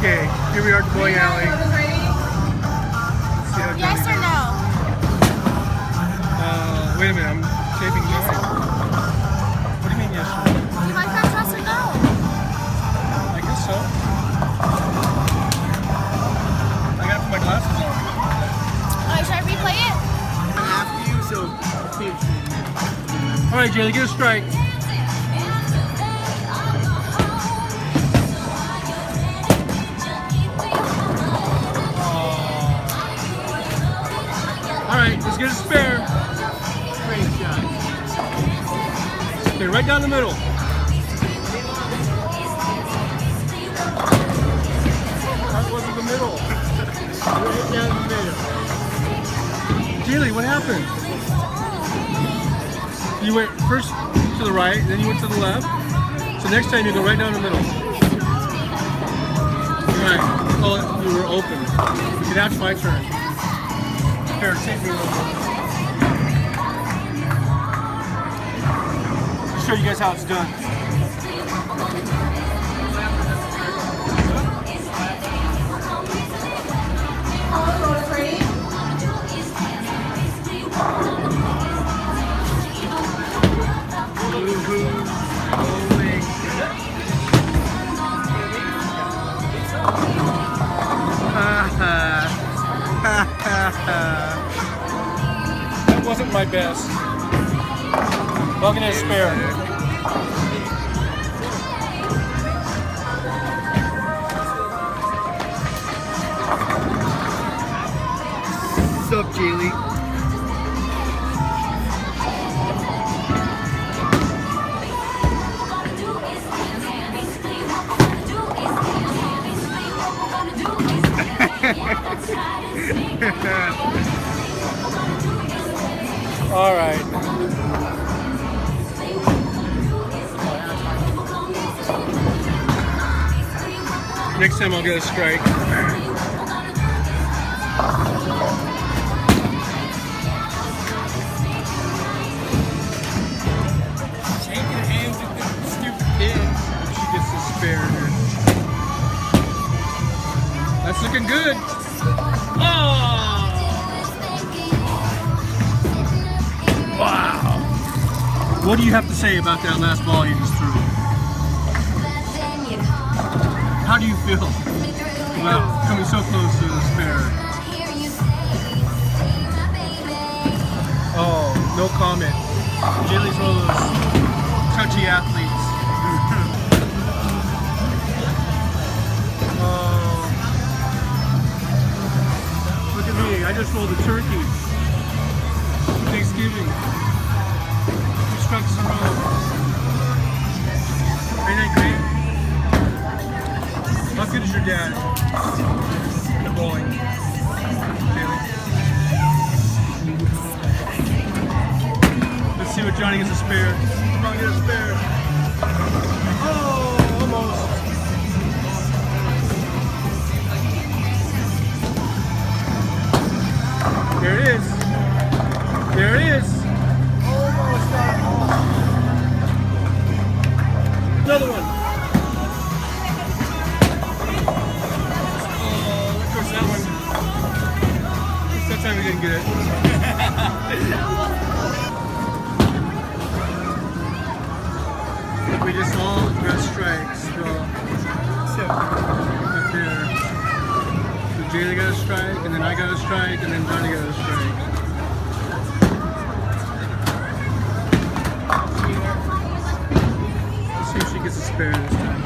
Okay, here we are at the bowling alley. Yes or no? Wait a minute, I'm shaping you. Yes or no? What do you mean yes or no? Do you like that dress or no? I guess so. I gotta put my glasses on. Oh, should I replay it? After you, so Alright, Jaylee, get a strike. Alright, let's get a spare. great shot. Okay, right down the middle. That wasn't the middle. Right down the middle. Jaylee, what happened? You went first to the right, then you went to the left. So next time you go right down the middle. Right. Oh, you were open. Okay, now it's my turn. Here, take me a little bit. Show you guys how it's done. That wasn't my best. Well, I'm gonna spare. What's up, Jaylee? All right. Next time I'll get a strike. Shaking hands with this stupid kid. She gets the spare here. That's looking good. Oh! Wow. What do you have to say about that last ball you just threw? How do you feel about coming so close to the spare? Oh, no comment. Jaylee's one of those touchy athletes. Look at me, I just rolled a turkey. Thanksgiving. 2 strikes in a row. Ain't that great? How good is your dad? In bowling. Jaylee. Let's see what Johnny gets a spare. Come on, get a spare. Oh, almost. There it is. There it is. Almost got it all. Another one. Oh, of course that one. That time we didn't get it. We just all got strikes. So, up there. So Jaylee got a strike, and then I got a strike, and then Johnny got a strike. Let's see if she gets a spare this time.